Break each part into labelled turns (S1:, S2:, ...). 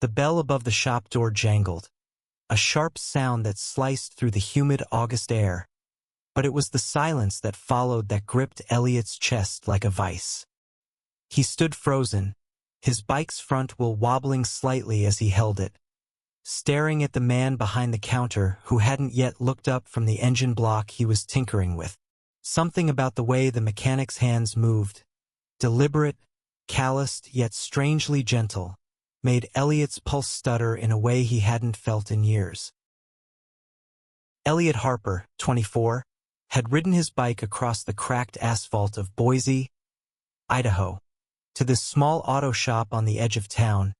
S1: The bell above the shop door jangled, a sharp sound that sliced through the humid August air. But it was the silence that followed that gripped Elliot's chest like a vice. He stood frozen, his bike's front wheel wobbling slightly as he held it, staring at the man behind the counter who hadn't yet looked up from the engine block he was tinkering with. Something about the way the mechanic's hands moved, deliberate, calloused yet strangely gentle, made Elliot's pulse stutter in a way he hadn't felt in years. Elliot Harper, 24, had ridden his bike across the cracked asphalt of Boise, Idaho, to this small auto shop on the edge of town,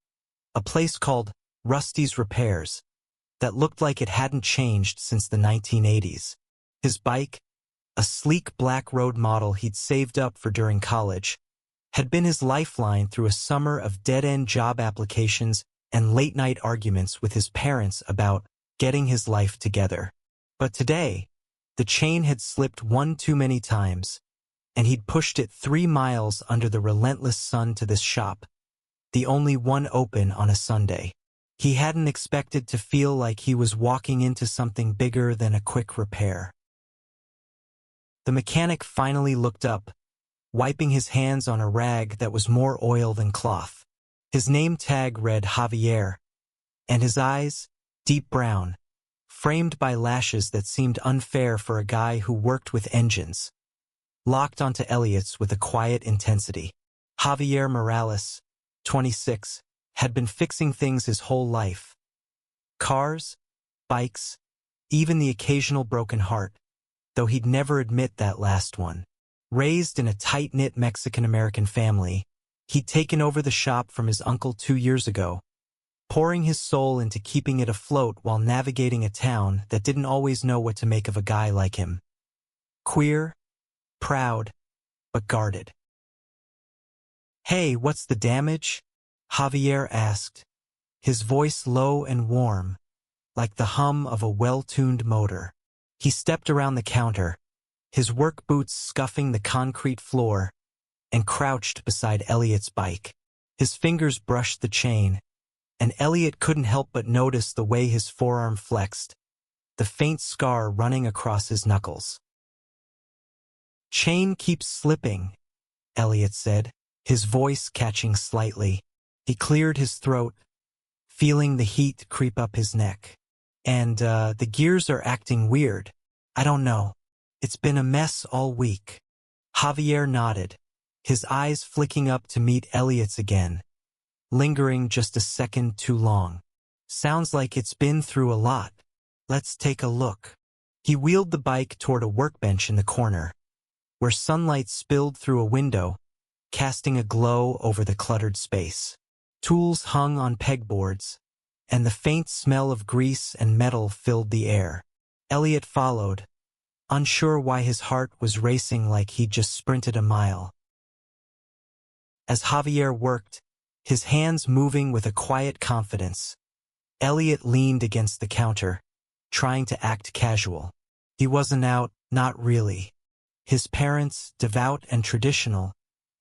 S1: a place called Rusty's Repairs, that looked like it hadn't changed since the 1980s. His bike, a sleek black road model he'd saved up for during college, had been his lifeline through a summer of dead-end job applications and late-night arguments with his parents about getting his life together. But today, the chain had slipped one too many times, and he'd pushed it 3 miles under the relentless sun to this shop, the only one open on a Sunday. He hadn't expected to feel like he was walking into something bigger than a quick repair. The mechanic finally looked up, wiping his hands on a rag that was more oil than cloth. His name tag read Javier, and his eyes, deep brown, framed by lashes that seemed unfair for a guy who worked with engines, locked onto Elliot's with a quiet intensity. Javier Morales, 26, had been fixing things his whole life. Cars, bikes, even the occasional broken heart, though he'd never admit that last one. Raised in a tight-knit Mexican-American family, he'd taken over the shop from his uncle 2 years ago, pouring his soul into keeping it afloat while navigating a town that didn't always know what to make of a guy like him. Queer, proud, but guarded. "Hey, what's the damage?" Javier asked, his voice low and warm, like the hum of a well-tuned motor. He stepped around the counter, his work boots scuffing the concrete floor, and crouched beside Elliot's bike. His fingers brushed the chain, and Elliot couldn't help but notice the way his forearm flexed, the faint scar running across his knuckles. "Chain keeps slipping," Elliot said, his voice catching slightly. He cleared his throat, feeling the heat creep up his neck. "And, the gears are acting weird. I don't know. It's been a mess all week." Javier nodded, his eyes flicking up to meet Elliot's again, lingering just a second too long. "Sounds like it's been through a lot. Let's take a look." He wheeled the bike toward a workbench in the corner, where sunlight spilled through a window, casting a glow over the cluttered space. Tools hung on pegboards, and the faint smell of grease and metal filled the air. Elliot followed, unsure why his heart was racing like he'd just sprinted a mile. As Javier worked, his hands moving with a quiet confidence, Elliot leaned against the counter, trying to act casual. He wasn't out, not really. His parents, devout and traditional,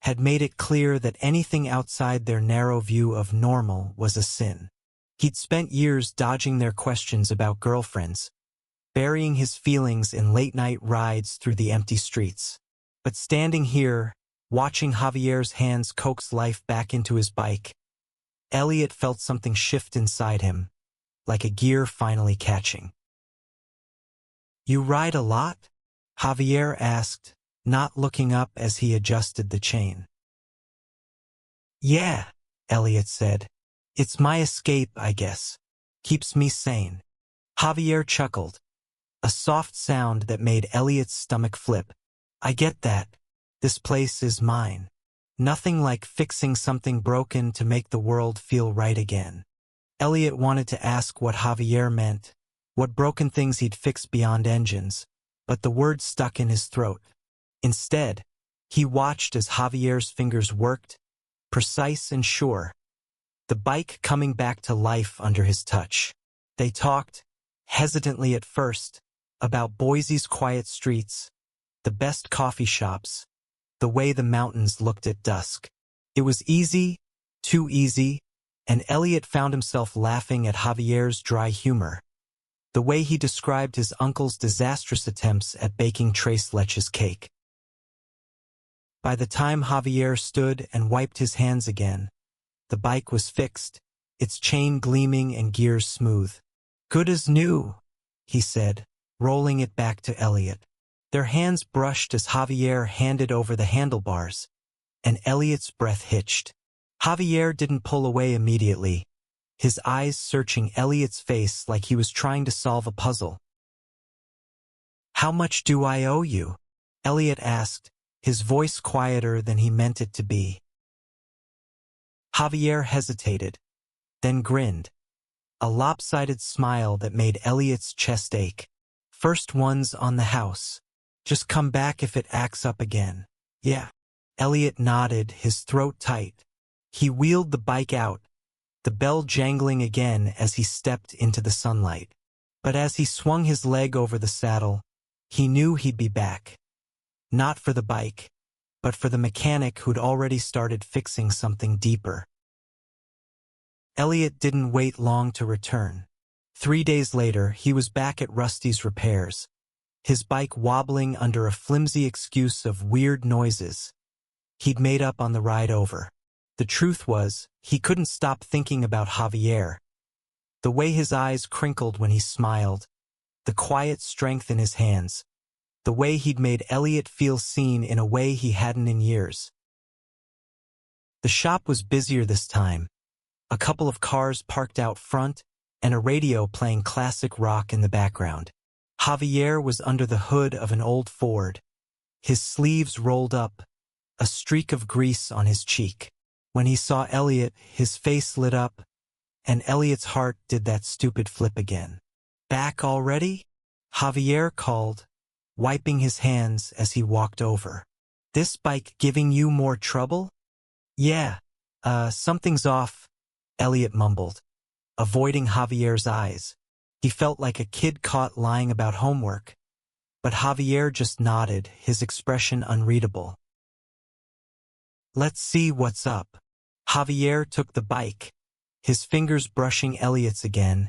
S1: had made it clear that anything outside their narrow view of normal was a sin. He'd spent years dodging their questions about girlfriends, burying his feelings in late-night rides through the empty streets. But standing here, watching Javier's hands coax life back into his bike, Elliot felt something shift inside him, like a gear finally catching. "You ride a lot?" Javier asked, not looking up as he adjusted the chain. "Yeah," Elliot said. "It's my escape, I guess. Keeps me sane." Javier chuckled, a soft sound that made Elliot's stomach flip. "I get that. This place is mine. Nothing like fixing something broken to make the world feel right again." Elliot wanted to ask what Javier meant, what broken things he'd fixed beyond engines, but the words stuck in his throat. Instead, he watched as Javier's fingers worked, precise and sure, the bike coming back to life under his touch. They talked, hesitantly at first, about Boise's quiet streets, the best coffee shops, the way the mountains looked at dusk. It was easy, too easy, and Elliot found himself laughing at Javier's dry humor. The way he described his uncle's disastrous attempts at baking tres leches cake. By the time Javier stood and wiped his hands again, the bike was fixed, its chain gleaming and gears smooth. "Good as new," he said, rolling it back to Elliot. Their hands brushed as Javier handed over the handlebars, and Elliot's breath hitched. Javier didn't pull away immediately, his eyes searching Elliot's face like he was trying to solve a puzzle. "How much do I owe you?" Elliot asked, his voice quieter than he meant it to be. Javier hesitated, then grinned, a lopsided smile that made Elliot's chest ache. "First one's on the house. Just come back if it acts up again." "Yeah." Elliot nodded, his throat tight. He wheeled the bike out, the bell jangling again as he stepped into the sunlight. But as he swung his leg over the saddle, he knew he'd be back. Not for the bike, but for the mechanic who'd already started fixing something deeper. Elliot didn't wait long to return. 3 days later, he was back at Rusty's repairs, his bike wobbling under a flimsy excuse of weird noises. He'd made up on the ride over. The truth was, he couldn't stop thinking about Javier. The way his eyes crinkled when he smiled, the quiet strength in his hands, the way he'd made Elliot feel seen in a way he hadn't in years. The shop was busier this time, a couple of cars parked out front, and a radio playing classic rock in the background. Javier was under the hood of an old Ford, his sleeves rolled up, a streak of grease on his cheek. When he saw Elliot, his face lit up, and Elliot's heart did that stupid flip again. "Back already?" Javier called, wiping his hands as he walked over. "This bike giving you more trouble?" "Yeah, something's off," Elliot mumbled, avoiding Javier's eyes. He felt like a kid caught lying about homework, but Javier just nodded, his expression unreadable. "Let's see what's up." Javier took the bike, his fingers brushing Elliot's again,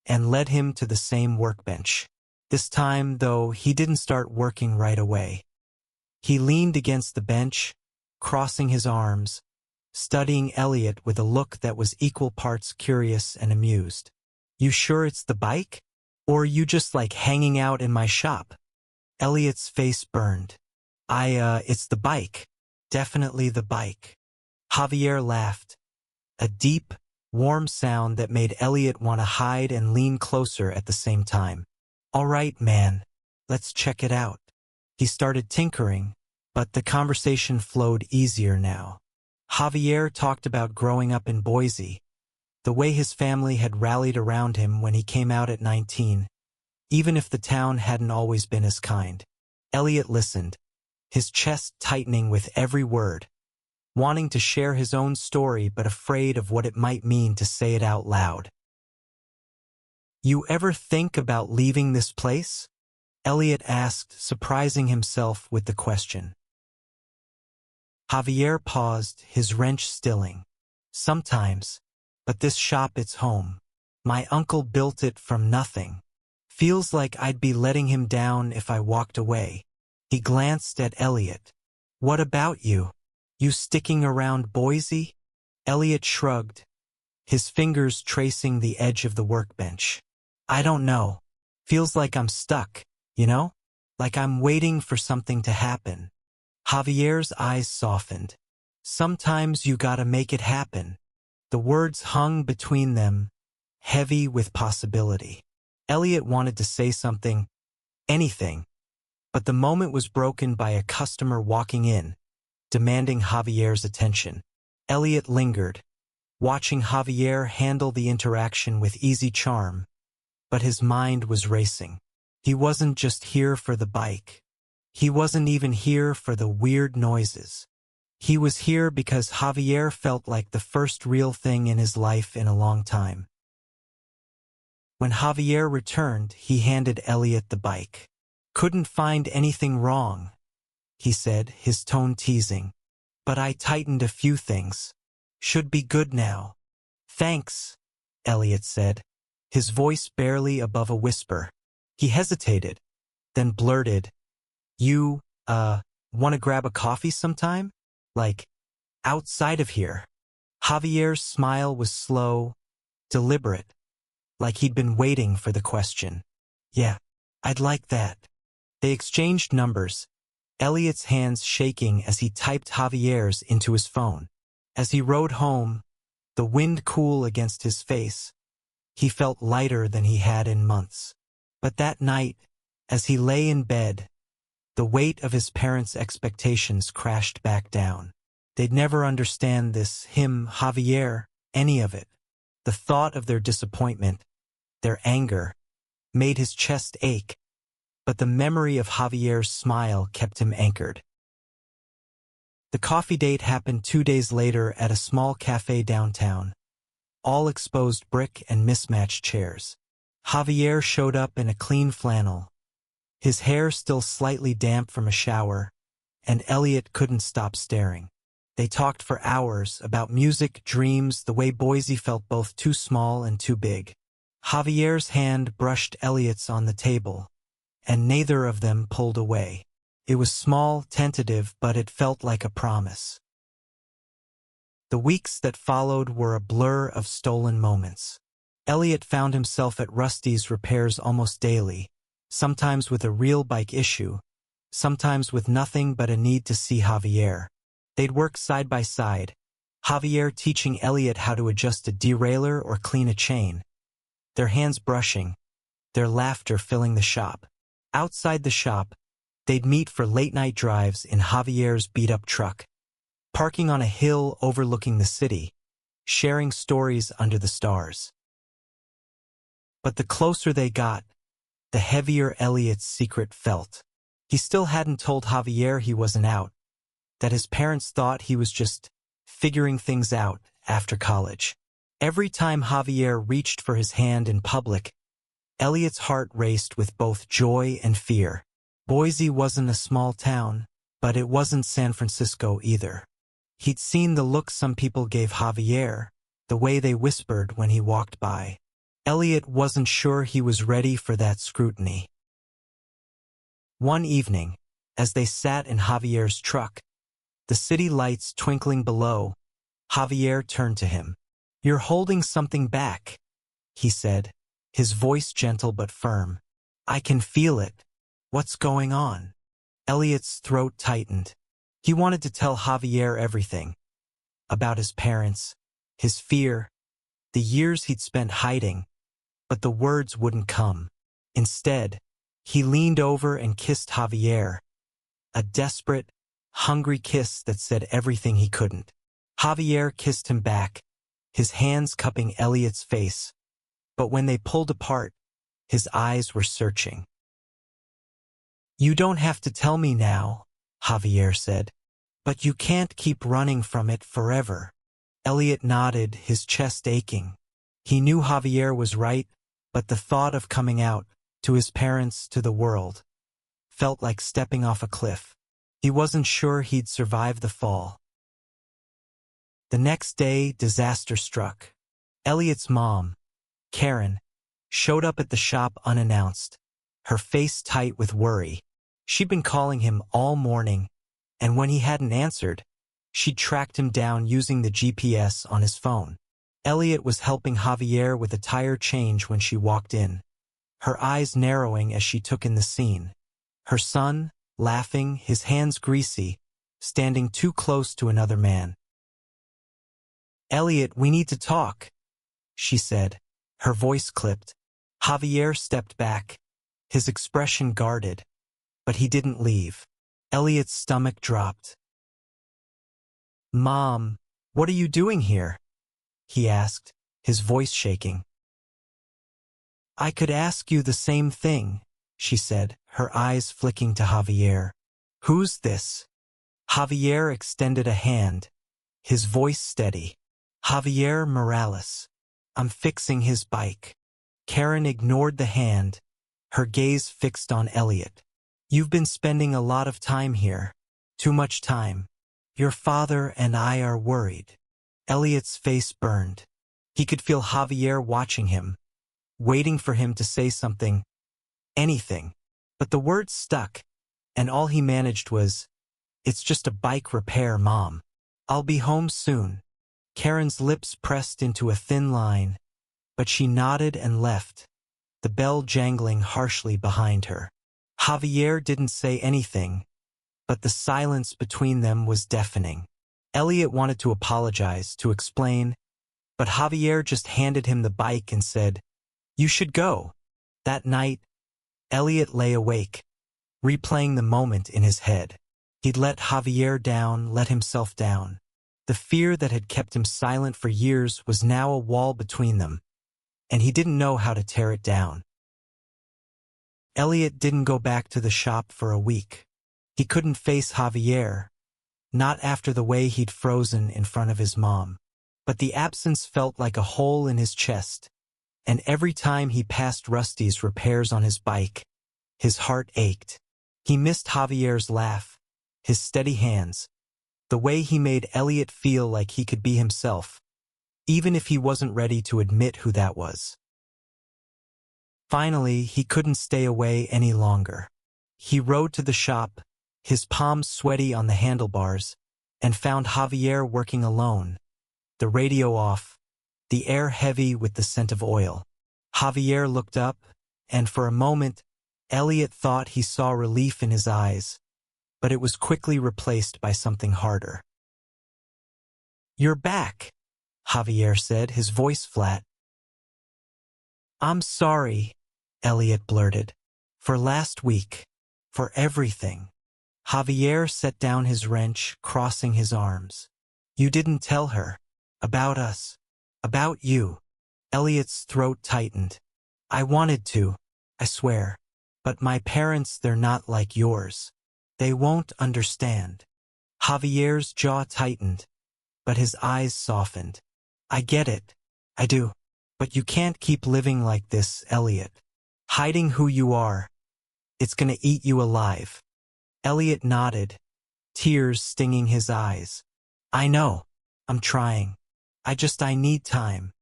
S1: and led him to the same workbench. This time, though, he didn't start working right away. He leaned against the bench, crossing his arms, studying Elliot with a look that was equal parts curious and amused. "You sure it's the bike? Or are you just like hanging out in my shop?" Elliot's face burned. It's the bike. Definitely the bike." Javier laughed, a deep, warm sound that made Elliot want to hide and lean closer at the same time. "All right, man, let's check it out." He started tinkering, but the conversation flowed easier now. Javier talked about growing up in Boise, the way his family had rallied around him when he came out at 19, even if the town hadn't always been as kind. Elliot listened, his chest tightening with every word, wanting to share his own story but afraid of what it might mean to say it out loud. "You ever think about leaving this place?" Elliot asked, surprising himself with the question. Javier paused, his wrench stilling. "Sometimes, but this shop, it's home. My uncle built it from nothing. Feels like I'd be letting him down if I walked away." He glanced at Elliot. "What about you? You sticking around Boise?" Elliot shrugged, his fingers tracing the edge of the workbench. "I don't know. Feels like I'm stuck, you know? Like I'm waiting for something to happen." Javier's eyes softened. "Sometimes you gotta make it happen." The words hung between them, heavy with possibility. Elliot wanted to say something, anything, but the moment was broken by a customer walking in, demanding Javier's attention. Elliot lingered, watching Javier handle the interaction with easy charm, but his mind was racing. He wasn't just here for the bike. He wasn't even here for the weird noises. He was here because Javier felt like the first real thing in his life in a long time. When Javier returned, he handed Elliot the bike. "Couldn't find anything wrong," he said, his tone teasing. "But I tightened a few things. Should be good now." Thanks, Elliot said, his voice barely above a whisper. He hesitated, then blurted, "You, want to grab a coffee sometime? Like, outside of here?" Javier's smile was slow, deliberate, like he'd been waiting for the question. "Yeah, I'd like that." They exchanged numbers, Elliot's hands shaking as he typed Javier's into his phone. As he rode home, the wind cool against his face, he felt lighter than he had in months. But that night, as he lay in bed, the weight of his parents' expectations crashed back down. They'd never understand this, him, Javier, any of it. The thought of their disappointment, their anger, made his chest ache, but the memory of Javier's smile kept him anchored. The coffee date happened 2 days later at a small cafe downtown, all exposed brick and mismatched chairs. Javier showed up in a clean flannel, his hair still slightly damp from a shower, and Elliot couldn't stop staring. They talked for hours about music, dreams, the way Boise felt both too small and too big. Javier's hand brushed Elliot's on the table, and neither of them pulled away. It was small, tentative, but it felt like a promise. The weeks that followed were a blur of stolen moments. Elliot found himself at Rusty's repairs almost daily, sometimes with a real bike issue, sometimes with nothing but a need to see Javier. They'd work side by side, Javier teaching Elliot how to adjust a derailleur or clean a chain, their hands brushing, their laughter filling the shop. Outside the shop, they'd meet for late-night drives in Javier's beat-up truck, parking on a hill overlooking the city, sharing stories under the stars. But the closer they got, the heavier Elliot's secret felt. He still hadn't told Javier he wasn't out, that his parents thought he was just figuring things out after college. Every time Javier reached for his hand in public, Elliot's heart raced with both joy and fear. Boise wasn't a small town, but it wasn't San Francisco either. He'd seen the look some people gave Javier, the way they whispered when he walked by. Elliot wasn't sure he was ready for that scrutiny. One evening, as they sat in Javier's truck, the city lights twinkling below, Javier turned to him. "You're holding something back," he said, his voice gentle but firm. "I can feel it. What's going on?" Elliot's throat tightened. He wanted to tell Javier everything. About his parents, his fear, the years he'd spent hiding, but the words wouldn't come. Instead, he leaned over and kissed Javier, a desperate, hungry kiss that said everything he couldn't. Javier kissed him back, his hands cupping Elliot's face, but when they pulled apart, his eyes were searching. "You don't have to tell me now," Javier said, "but you can't keep running from it forever." Elliot nodded, his chest aching. He knew Javier was right, but the thought of coming out, to his parents, to the world, felt like stepping off a cliff. He wasn't sure he'd survive the fall. The next day, disaster struck. Elliot's mom, Karen, showed up at the shop unannounced, her face tight with worry. She'd been calling him all morning, and when he hadn't answered, she'd tracked him down using the GPS on his phone. Elliot was helping Javier with a tire change when she walked in, her eyes narrowing as she took in the scene. Her son, laughing, his hands greasy, standing too close to another man. "Elliot, we need to talk," she said, her voice clipped. Javier stepped back, his expression guarded, but he didn't leave. Elliot's stomach dropped. "Mom, what are you doing here?" he asked, his voice shaking. "I could ask you the same thing," she said, her eyes flicking to Javier. "Who's this?" Javier extended a hand, his voice steady. "Javier Morales. I'm fixing his bike." Karen ignored the hand, her gaze fixed on Elliot. "You've been spending a lot of time here. Too much time. Your father and I are worried." Elliot's face burned. He could feel Javier watching him, waiting for him to say something, anything. But the words stuck, and all he managed was, "It's just a bike repair, Mom. I'll be home soon." Karen's lips pressed into a thin line, but she nodded and left, the bell jangling harshly behind her. Javier didn't say anything, but the silence between them was deafening. Elliot wanted to apologize, to explain, but Javier just handed him the bike and said, "You should go." That night, Elliot lay awake, replaying the moment in his head. He'd let Javier down, let himself down. The fear that had kept him silent for years was now a wall between them, and he didn't know how to tear it down. Elliot didn't go back to the shop for a week. He couldn't face Javier, not after the way he'd frozen in front of his mom. But the absence felt like a hole in his chest, and every time he passed Rusty's repairs on his bike, his heart ached. He missed Javier's laugh, his steady hands, the way he made Elliot feel like he could be himself, even if he wasn't ready to admit who that was. Finally, he couldn't stay away any longer. He rode to the shop, his palms sweaty on the handlebars, and found Javier working alone, the radio off, the air heavy with the scent of oil. Javier looked up, and for a moment, Elliot thought he saw relief in his eyes, but it was quickly replaced by something harder. "You're back," Javier said, his voice flat. "I'm sorry," Elliot blurted, "for last week, for everything." Javier set down his wrench, crossing his arms. "You didn't tell her. About us. About you." Elliot's throat tightened. "I wanted to, I swear. But my parents, they're not like yours. They won't understand." Javier's jaw tightened, but his eyes softened. "I get it. I do. But you can't keep living like this, Elliot. Hiding who you are. It's gonna eat you alive." Elliot nodded, tears stinging his eyes. "I know. I'm trying. I need time."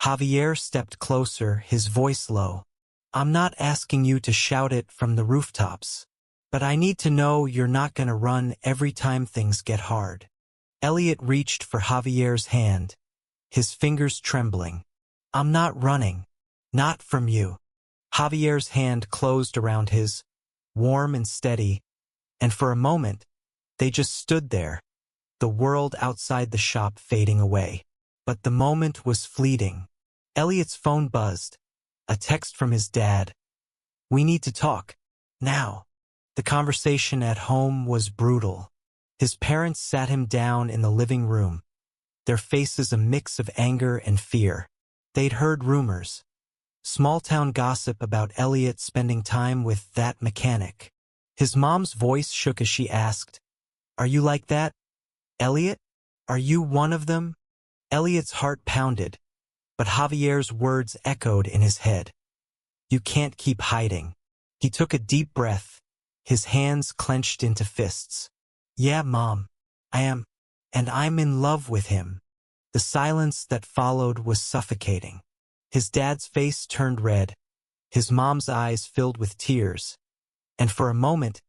S1: Javier stepped closer, his voice low. "I'm not asking you to shout it from the rooftops, but I need to know you're not gonna run every time things get hard." Elliot reached for Javier's hand, his fingers trembling. "I'm not running. Not from you." Javier's hand closed around his, warm and steady, and for a moment, they just stood there, the world outside the shop fading away. But the moment was fleeting. Elliot's phone buzzed, a text from his dad. "We need to talk. Now." The conversation at home was brutal. His parents sat him down in the living room, their faces a mix of anger and fear. They'd heard rumors, small-town gossip about Elliot spending time with that mechanic. His mom's voice shook as she asked, "Are you like that, Elliot? Are you one of them?" Elliot's heart pounded, but Javier's words echoed in his head. "You can't keep hiding." He took a deep breath, his hands clenched into fists. "Yeah, Mom, I am, and I'm in love with him." The silence that followed was suffocating. His dad's face turned red, his mom's eyes filled with tears, and for a moment,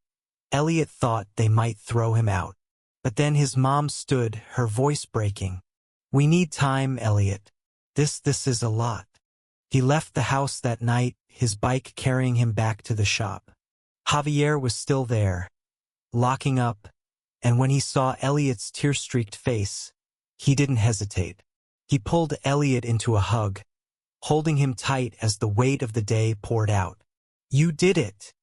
S1: Elliot thought they might throw him out. But then his mom stood, her voice breaking. "We need time, Elliot. This is a lot." He left the house that night, his bike carrying him back to the shop. Javier was still there, locking up, and when he saw Elliot's tear-streaked face, he didn't hesitate. He pulled Elliot into a hug, holding him tight as the weight of the day poured out. "You did it,"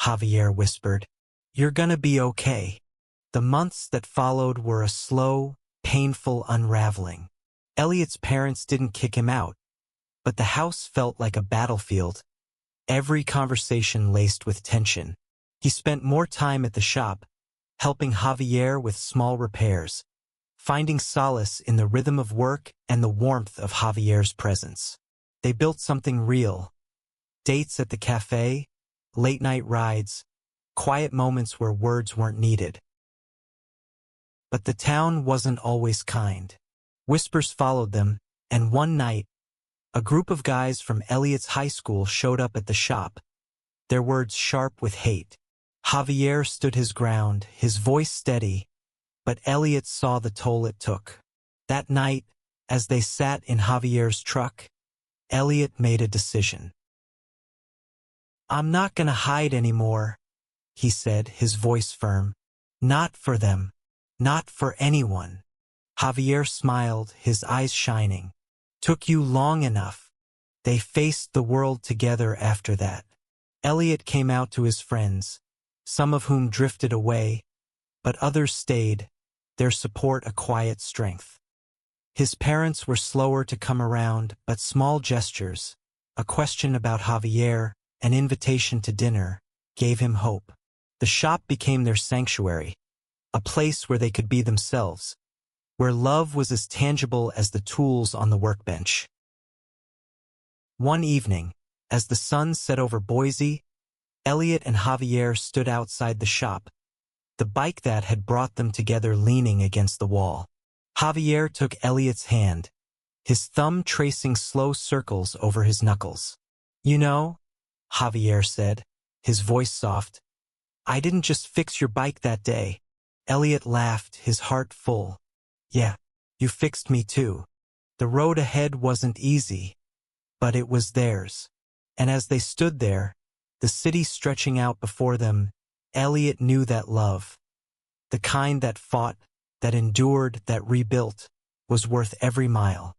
S1: Javier whispered. "You're gonna be okay." The months that followed were a slow, painful unraveling. Elliot's parents didn't kick him out, but the house felt like a battlefield, every conversation laced with tension. He spent more time at the shop, helping Javier with small repairs, finding solace in the rhythm of work and the warmth of Javier's presence. They built something real. Dates at the cafe, late-night rides, quiet moments where words weren't needed. But the town wasn't always kind. Whispers followed them, And one night, a group of guys from Elliot's high school showed up at the shop, their words sharp with hate. Javier stood his ground, his voice steady, but Elliot saw the toll it took. That night, as they sat in Javier's truck, Elliot made a decision. "I'm not gonna hide anymore," he said, his voice firm. "Not for them. Not for anyone." Javier smiled, his eyes shining. "Took you long enough." They faced the world together after that. Elliot came out to his friends, some of whom drifted away, but others stayed, their support a quiet strength. His parents were slower to come around, but small gestures, a question about Javier, an invitation to dinner, gave him hope. The shop became their sanctuary, a place where they could be themselves, where love was as tangible as the tools on the workbench. One evening, as the sun set over Boise, Elliot and Javier stood outside the shop, the bike that had brought them together leaning against the wall. Javier took Elliot's hand, his thumb tracing slow circles over his knuckles. "You know," Javier said, his voice soft, "I didn't just fix your bike that day." Elliot laughed, his heart full. "Yeah, you fixed me too." The road ahead wasn't easy, but it was theirs. And as they stood there, the city stretching out before them, Elliot knew that love, the kind that fought, that endured, that rebuilt, was worth every mile.